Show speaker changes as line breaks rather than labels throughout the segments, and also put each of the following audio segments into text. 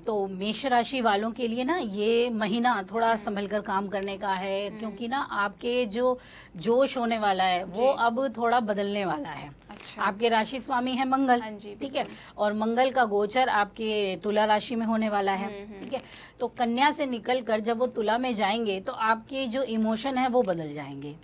तो मेष राशि वालों के लिए ना ये महीना थोड़ा संभल कर काम करने का है, क्योंकि ना आपके जो जोश होने वाला है वो अब थोड़ा बदलने वाला है।
अच्छा।
आपके राशि स्वामी है मंगल, ठीक है, और मंगल का गोचर आपके तुला राशि में होने वाला है, ठीक है। तो कन्या से निकलकर जब वो तुला में जाएंगे तो आपके जो इमोशन है वो बदल जाएंगे।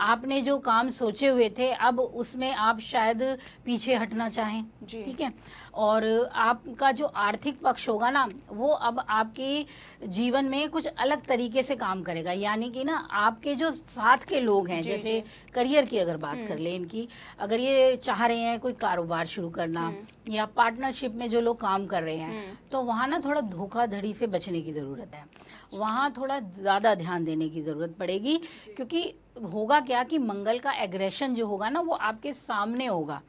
आपने जो काम सोचे हुए थे अब उसमें आप शायद पीछे हटना चाहें, ठीक है। और आपका जो आर्थिक पक्ष होगा ना वो अब आपके जीवन में कुछ अलग तरीके से काम करेगा, यानी कि ना आपके जो साथ के लोग हैं, जैसे करियर की अगर बात कर ले इनकी, अगर ये चाह रहे हैं कोई कारोबार शुरू करना या पार्टनरशिप में जो लोग काम कर रहे हैं, तो वहाँ ना थोड़ा धोखाधड़ी से बचने की ज़रूरत है, वहाँ थोड़ा ज़्यादा ध्यान देने की ज़रूरत पड़ेगी। क्योंकि होगा क्या कि मंगल का एग्रेशन जो होगा ना वो आपके सामने होगा।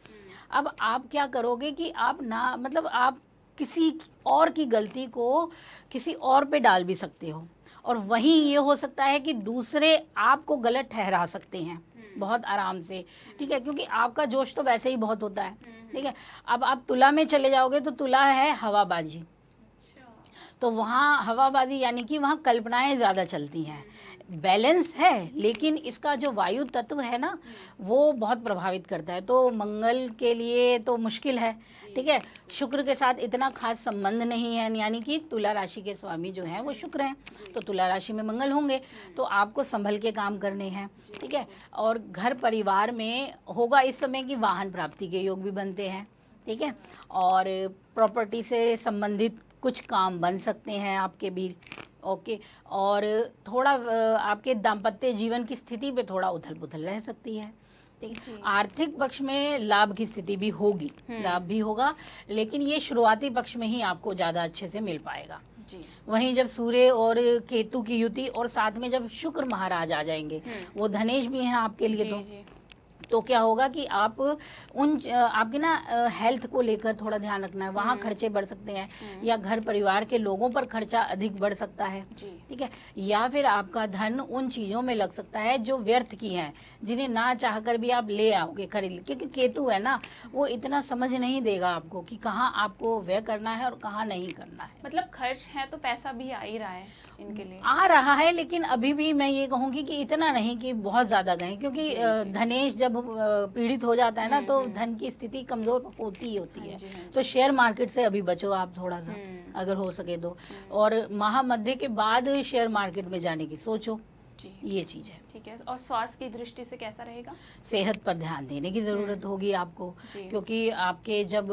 अब आप क्या करोगे कि आप ना मतलब आप किसी और की गलती को किसी और पे डाल भी सकते हो, और वहीं ये हो सकता है कि दूसरे आपको गलत ठहरा सकते हैं बहुत आराम से, ठीक है, क्योंकि आपका जोश तो वैसे ही बहुत होता है, ठीक है। अब आप तुला में चले जाओगे तो तुला है हवाबाजी, तो वहाँ हवाबाजी यानी कि वहाँ कल्पनाएं ज़्यादा चलती हैं। बैलेंस है लेकिन इसका जो वायु तत्व है ना वो बहुत प्रभावित करता है, तो मंगल के लिए तो मुश्किल है, ठीक है। शुक्र के साथ इतना खास संबंध नहीं है, यानी कि तुला राशि के स्वामी जो हैं वो शुक्र हैं, तो तुला राशि में मंगल होंगे तो आपको संभल के काम करने हैं, ठीक है। और घर परिवार में होगा इस समय की वाहन प्राप्ति के योग भी बनते हैं, ठीक है। और प्रॉपर्टी से संबंधित कुछ काम बन सकते हैं आपके भी, ओके। और थोड़ा आपके दाम्पत्य जीवन की स्थिति पे थोड़ा उथल पुथल रह सकती है, ठीक है। आर्थिक पक्ष में लाभ की स्थिति भी होगी, लाभ भी होगा, लेकिन ये शुरुआती पक्ष में ही आपको ज़्यादा अच्छे से मिल पाएगा जी। वहीं जब सूर्य और केतु की युति और साथ में जब शुक्र महाराज आ जाएंगे, वो धनेश भी हैं आपके लिए, तो क्या होगा कि आप आपके ना हेल्थ को लेकर थोड़ा ध्यान रखना है, वहाँ खर्चे बढ़ सकते हैं, या घर परिवार के लोगों पर खर्चा अधिक बढ़ सकता है, ठीक है। या फिर आपका धन उन चीज़ों में लग सकता है जो व्यर्थ की हैं, जिन्हें ना चाहकर भी आप ले आओगे खरीद, क्योंकि केतु है ना वो इतना समझ नहीं देगा आपको कि कहाँ आपको व्यय करना है और कहाँ नहीं करना है।
मतलब खर्च है तो पैसा भी आ ही रहा है इनके लिए,
आ रहा है, लेकिन अभी भी मैं ये कहूँगी कि इतना नहीं कि बहुत ज़्यादा गए, क्योंकि धनेश जब पीड़ित हो जाता है ना तो धन की स्थिति कमजोर होती ही होती है। तो शेयर मार्केट से अभी बचो आप थोड़ा सा अगर हो सके तो, और महामध्य के बाद शेयर मार्केट में जाने की सोचो, ये चीज है,
ठीक है। और स्वास्थ्य की दृष्टि से कैसा रहेगा?
सेहत पर ध्यान देने की जरूरत होगी आपको, क्योंकि आपके जब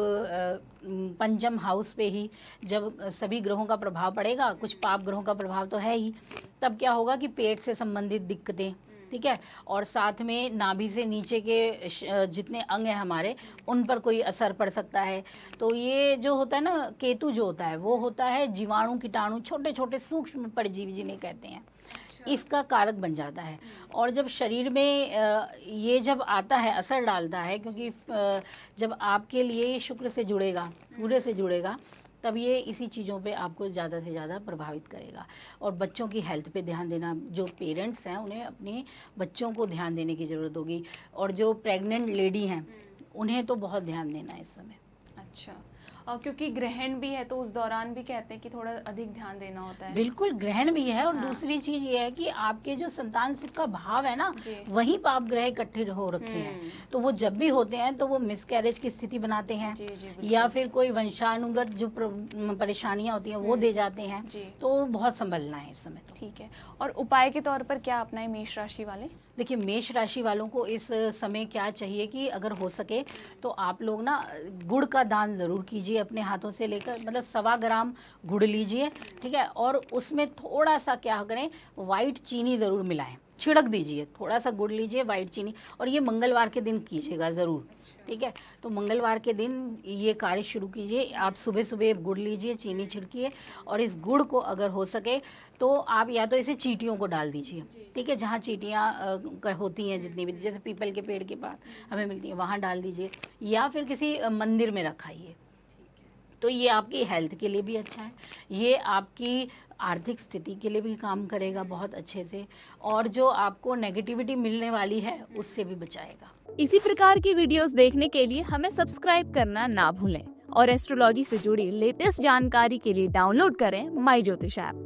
पंचम हाउस पे ही जब सभी ग्रहों का प्रभाव पड़ेगा, कुछ पाप ग्रहों का प्रभाव तो है ही, तब क्या होगा कि पेट से संबंधित दिक्कतें, ठीक है, और साथ में नाभि से नीचे के जितने अंग हैं हमारे उन पर कोई असर पड़ सकता है। तो ये जो होता है ना केतु जो होता है वो होता है जीवाणु कीटाणु छोटे छोटे सूक्ष्म परजीवी जिन्हें कहते हैं, इसका कारक बन जाता है। और जब शरीर में ये जब आता है असर डालता है, क्योंकि जब आपके लिए शुक्र से जुड़ेगा सूर्य से जुड़ेगा तब ये इसी चीज़ों पे आपको ज़्यादा से ज़्यादा प्रभावित करेगा। और बच्चों की हेल्थ पे ध्यान देना, जो पेरेंट्स हैं उन्हें अपने बच्चों को ध्यान देने की ज़रूरत होगी, और जो प्रेग्नेंट लेडी हैं उन्हें तो बहुत ध्यान देना है इस समय।
अच्छा, और क्योंकि ग्रहण भी है तो उस दौरान भी कहते हैं कि थोड़ा अधिक ध्यान देना होता है।
बिल्कुल, ग्रहण भी है, और दूसरी चीज ये है कि आपके जो संतान सुख का भाव है ना वहीं पाप ग्रह इकट्ठे हो रखे हैं, तो वो जब भी होते हैं तो वो मिसकैरेज की स्थिति बनाते हैं, या फिर कोई वंशानुगत जो परेशानियां होती हैं वो दे जाते हैं, तो बहुत संभलना है इस समय तो।
ठीक है, और उपाय के तौर पर क्या अपनाए मेष राशि वाले?
देखिए, मेष राशि वालों को इस समय क्या चाहिए कि अगर हो सके तो आप लोग ना गुड़ का दान जरूर कीजिए अपने हाथों से लेकर, मतलब 1.25 ग्राम गुड़ लीजिए, ठीक है, और उसमें थोड़ा सा क्या करें वाइट चीनी जरूर मिलाएं, छिड़क दीजिए, थोड़ा सा गुड़ लीजिए वाइट चीनी, और ये मंगलवार के दिन कीजिएगा ज़रूर, ठीक है। तो मंगलवार के दिन ये कार्य शुरू कीजिए, आप सुबह सुबह गुड़ लीजिए, चीनी छिड़किए, और इस गुड़ को अगर हो सके तो आप या तो इसे चींटियों को डाल दीजिए, ठीक है, जहाँ चींटियाँ होती हैं जितनी भी, जैसे पीपल के पेड़ के पास हमें मिलती हैं वहाँ डाल दीजिए, या फिर किसी मंदिर में रखाइए। तो ये आपकी हेल्थ के लिए भी अच्छा है, ये आपकी आर्थिक स्थिति के लिए भी काम करेगा बहुत अच्छे से, और जो आपको नेगेटिविटी मिलने वाली है उससे भी बचाएगा।
इसी प्रकार की वीडियोस देखने के लिए हमें सब्सक्राइब करना ना भूलें और एस्ट्रोलॉजी से जुड़ी लेटेस्ट जानकारी के लिए डाउनलोड करें माई ज्योतिष ऐप।